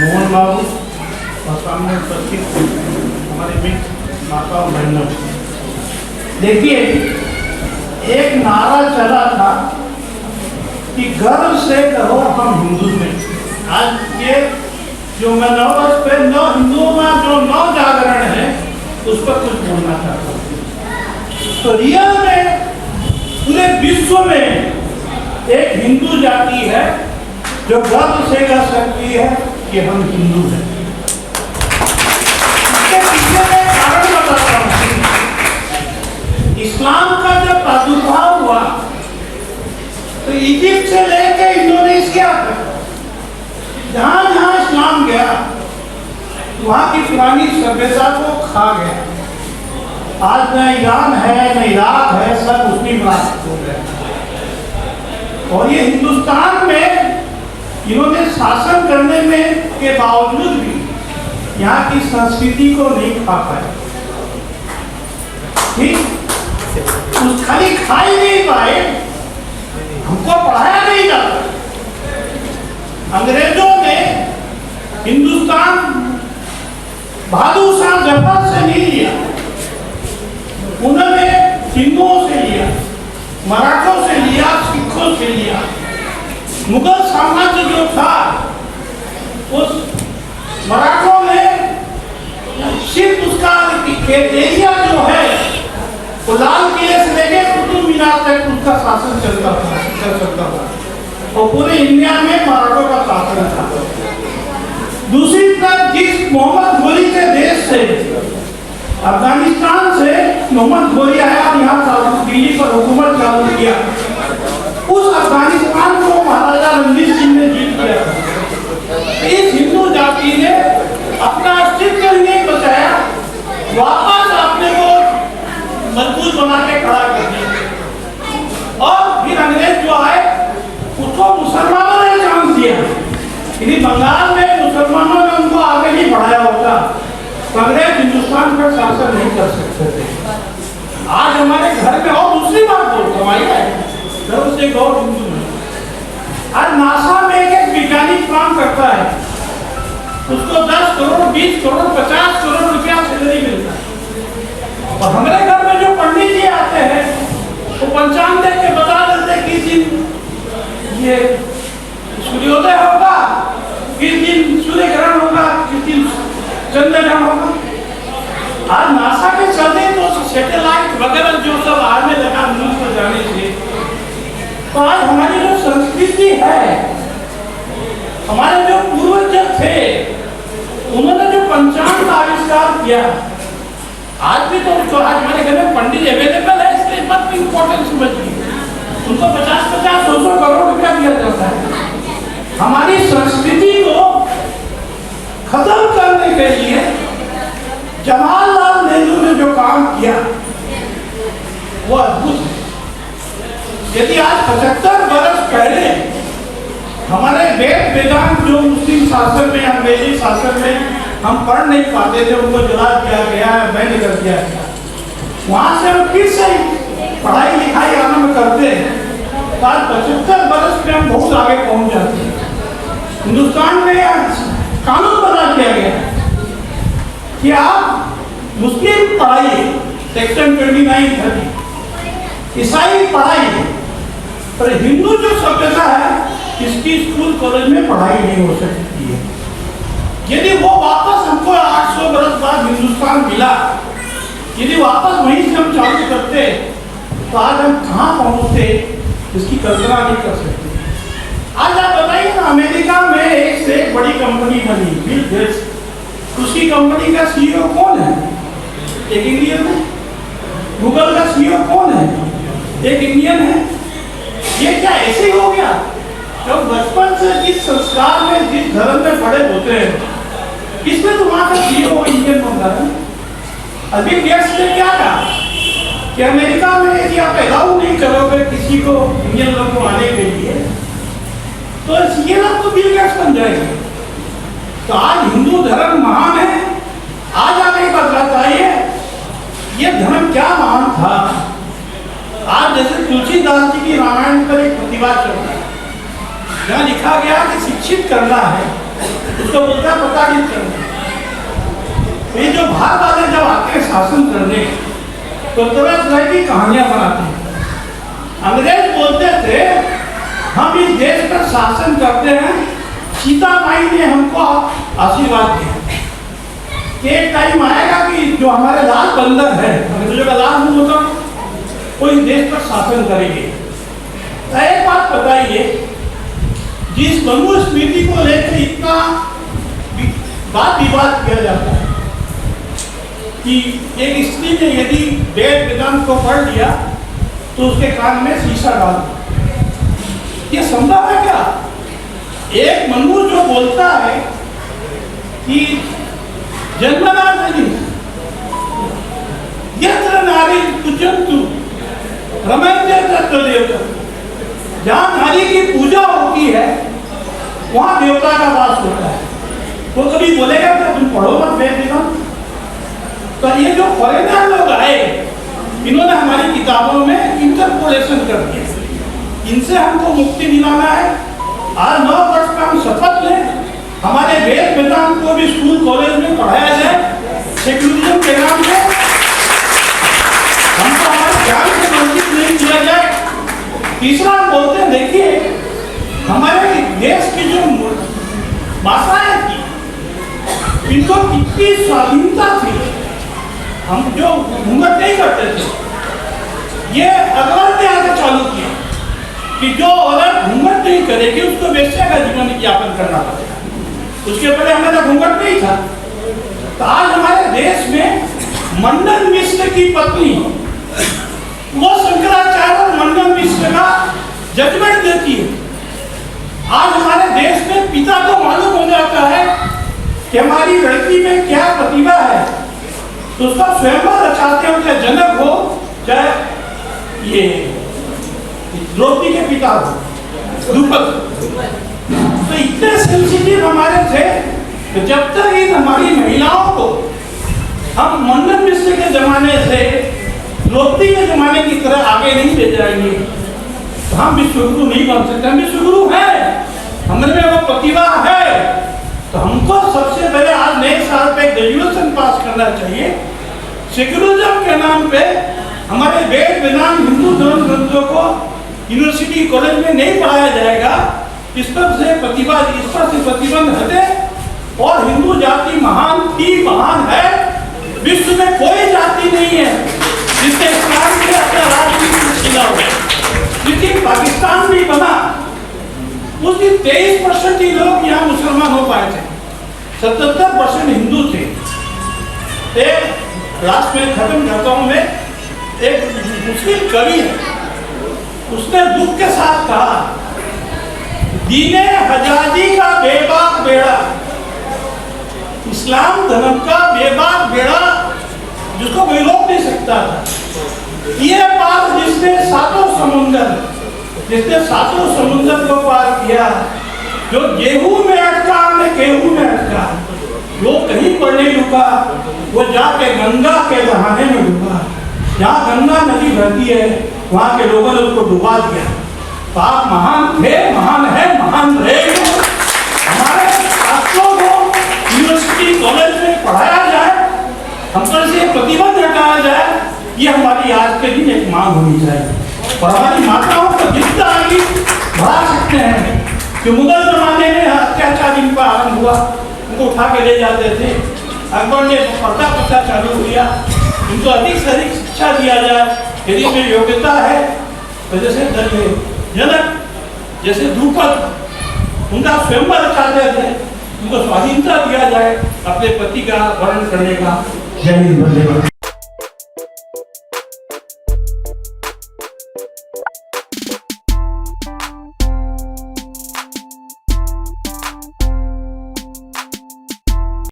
मोहन बाबू और सामने उपस्थित हमारे मित्र माता और बहनों, देखिए एक नारा चला था कि गर्व से कहो हम हिंदू में। आज ये जो मैं नौ हिंदुओं में जो नौ जागरण है उस पर कुछ बोलना चाहता हूँ। तो रियल में पूरे विश्व में एक हिंदू जाति है जो गर्व से कह सकती है कि हम हिंदू हैं। इसके पीछे मैं कारण बताता हूँ। इस्लाम का जब प्रादुर्भाव हुआ तो इजिप्ट से लेकर इंडोनेशिया तक जहां जहां इस्लाम गया वहां की पुरानी सभ्यता को खा गया। आज न ईरान है न इराक है, सब मुस्लिम राष्ट्र हो गए। और ये हिंदुस्तान में इन्होंने शासन करने में के बावजूद भी यहाँ की संस्कृति को नहीं खा पाए। ठीक, कुछ खाली खा ही नहीं पाए, हमको पढ़ाया नहीं जाता। अंग्रेजों ने हिंदुस्तान बहादुर शाह जफर से नहीं लिया, उन्होंने हिंदुओं से लिया, मराठों से लिया, सिखों से लिया। मुगल साम्राज्य जो था उस मराठों ने सिर्फ उसका एरिया जो है वो लाल किले से लेके कुतुब मीनार तक उसका शासन चल सकता था और पूरे इंडिया में मराठों का शासन था। दूसरी तरफ जिस मोहम्मद घोरी के देश से अफगानिस्तान से मोहम्मद घोरी आया, यहाँ दिल्ली पर हुकूमत चालू किया, उस अफगानिस्तान को महाराजा रणजीत सिंह ने जीत लिया। इस हिंदू जाति ने अपना अस्तित्व नहीं बचाया, वापस अपने को मजबूत बना के खड़ा कर दिया। और फिर अंग्रेज जो आए उसको मुसलमानों ने चांस दिया। यदि बंगाल में मुसलमानों ने उनको आगे नहीं बढ़ाया होता तो अंग्रेज हिंदुस्तान पर शासन नहीं कर सकते थे। आज हमारे घर में, और दूसरी बात बोलता हूँ, से गौर हिंदू है। आज नासा में एक वैज्ञानिक काम करता है, उसको 10 करोड़ 20 करोड़ 50 करोड़ रुपया सैलरी मिलता है। और हमारे घर में जो पंडित जी आते हैं वो पंचांग देख के बता देते किस दिन ये सूर्योदय होगा, किस दिन सूर्य ग्रहण होगा, किस दिन चंद्र ग्रहण होगा। आज नासा के चलते तो सैटेलाइट वगैरह जो सब आज में लगा न्यूज पर जाने से, तो आज हमारी जो संस्कृति है, हमारे जो पूर्वज थे, उन्होंने जो पंचांग का आविष्कार किया, आज भी तो आज हमारे घर में पंडित अवेलेबल है, इसलिए मत भी इम्पोर्टेंस समझिए। उनको 50-50 200 करोड़ रुपया दिया जाता है। हमारी संस्कृति को खत्म करने के लिए जवाहरलाल नेहरू ने जो काम किया वो अद्भुत है। यदि आज 75 वर्ष पहले हमारे वेद वेदांत जो मुस्लिम शासन में, अंग्रेजी शासन में हम पढ़ नहीं पाते थे, उनको जला दिया गया, बैन कर दिया गया, वहां से हम फिर से पढ़ाई लिखाई आरंभ करते हैं तो आज 75 वर्ष में हम बहुत आगे पहुंच जाते हैं। हिंदुस्तान में कानून बना दिया गया कि आप मुस्लिम पढ़ाइए, सेक्शन 29-30, ईसाई पढ़ाइए, पर हिंदू जो सभ्यता है इसकी स्कूल कॉलेज में पढ़ाई नहीं हो सकती है। यदि वो वापस हमको 800 वर्ष बाद हिंदुस्तान मिला, यदि वापस वहीं से हम चालू करते तो आज हम कहाँ पहुँचते इसकी कल्पना नहीं कर सकते। आज आप बताइए ना, अमेरिका में एक से एक बड़ी कंपनी बनी, बिल गेट्स, उसकी कंपनी का सीईओ कौन है? एक इंडियन है। गूगल का सीईओ कौन है? एक इंडियन है। ये क्या ऐसे हो गया? जब बचपन से जिस संस्कार में, जिस धर्म में पढ़े होते हैं, इसमें तो वहां का सीईओ इंडियन बनता है। अभी गेट्स ने क्या कहा कि अमेरिका में यदि आप अलाउ नहीं करोगे किसी को, इंडियन लोग को आने के लिए, तो ये लोग तो बिल गेट्स बन जाएंगे। तो आज हिंदू धर्म महान है। आज आप एक बात बताइए, ये धर्म क्या महान था? आज जैसे तुलसीदास जी की रामायण पर एक प्रतिभा चल रहा है, जहाँ लिखा गया कि शिक्षित करना है उसको बोलता है प्रताड़ित करना। ये जो बाहर वाले जब आते हैं शासन करने तो तरह तरह की कहानियां बनाते हैं। अंग्रेज बोलते थे हम इस देश पर शासन करते हैं, सीता माई ने हमको आशीर्वाद दिया। एक टाइम आएगा कि जो हमारे लाल बंदर है, अंग्रेजों का लाल मुंह होता, वो इस देश पर शासन करेंगे। तो एक बात बताइए, जिस मनुस्मृति को लेकर इतना बात विवाद किया जाता है कि एक स्त्री ने यदि वेद वेदांत को पढ़ लिया तो उसके कान में शीशा डाल दो, ये संभव है क्या? एक मनु जो बोलता है कि जन्मना नहीं यत्र नारी पूजन्तु रमन्ते तत्र देवता, जहाँ नारी की पूजा होती है वहाँ देवता का वास होता है। वो कभी बोलेगा कि तुम पढ़ो मत वेद वेदांत? तो ये जो फॉरेनर लोग आए इन्होंने हमारी किताबों में इंटरपोलेशन कर दिया, इनसे हमको मुक्ति दिलाना है। आज 9 वर्ष का हम शपथ लें हमारे वेद वेदांत को भी स्कूल कॉलेज में पढ़ाया जाए सेक्युलरिज्म के नाम से, हमको हमारे ज्ञान से वंचित नहीं किया जाए। तीसरा बोलते हैं देखिए हमारे देश की जो भाषाएं थी इनको कितनी स्वाधीनता थी, हम जो घूंघट नहीं करते थे। ये अकबर ने आगे चालू किया कि जो औरत घूंघट नहीं करेगी उसको वेश्या का जीवन यापन करना पड़ेगा। उसके पहले हमारा घूंघट नहीं था। तो आज हमारे देश में मंडन मिश्र की पत्नी वो शंकराचार्य और मंडन मिश्र का जजमेंट देती है। आज हमारे देश में पिता को मालूम हो जाता है कि हमारी लड़की में क्या प्रतिभा है तो उसका स्वयंवर रचाते हो, चाहे जनक हो चाहे ये द्रौपदी के पिता हो द्रुपद। तो इतने सेंसिटिव हमारे थे कि जब तक इन हमारी महिलाओं को हम मंडन मिश्र के जमाने से द्रौपदी के जमाने की तरह आगे नहीं ले जाएंगे तो हम विश्वगुरु नहीं बन सकते। हम विश्वगुरु हैं, हमारे में वो प्रतिभा है। तो हमको सबसे पहले आज नए साल पे ग्रेजुएशन पास करना चाहिए। सेक्युलरिज्म के नाम पे हमारे वेद वेदांत हिंदू धर्म ग्रंथों को यूनिवर्सिटी कॉलेज में नहीं पढ़ाया जाएगा। इस पर से प्रतिबंध हटे और हिंदू जाति महान थी, महान है। विश्व में कोई जाति नहीं है जिसने इस्लाम के अपना राजनीतिक किया हो। जिस दिन पाकिस्तान भी बना उस दिन 23% ही लोग यहाँ मुसलमान हो पाए थे, 77% हिंदू थे। एक लास्ट में खत्म करता हूँ मैं, एक मुस्लिम कवि है, उसने दुख के साथ कहा दीने हजाजी का बेबाक बेड़ा, इस्लाम धर्म का बेबाक बेड़ा जिसको कोई रोक नहीं सकता था। ये बात जिसने सातों समुंदर को पार किया, जो गेहूं में अटका ने गेहूं में अटका, वो कहीं पर नहीं रुका, वो जाके गंगा के बहाने में डूबा। जहाँ गंगा नदी बहती है वहाँ के लोगों ने उसको डुबा दिया। तो आप महान थे, महान है, महान रहेंगे। हमारे छात्रों को यूनिवर्सिटी कॉलेज में पढ़ाया जाए, हम पर से प्रतिबंध हटाया जाए, ये हमारी आज के दिन एक मांग होनी चाहिए। और हमारी माताओं को जितना आगे बढ़ा सकते हैं कि मुगल जमाने में अत्याचार इनका आरंभ हुआ, उनको उठा के ले जाते थे। अकबर ने पर्दा चालू किया, इनको अधिक से अधिक शिक्षा दिया जाए। यदि उनमें योग्यता है तो जैसे जनक, जैसे द्रुपद, उनका स्वयंवर रचाते थे, उनको स्वाधीनता दिया जाए अपने पति का वर्णन करने का। जय हिंद।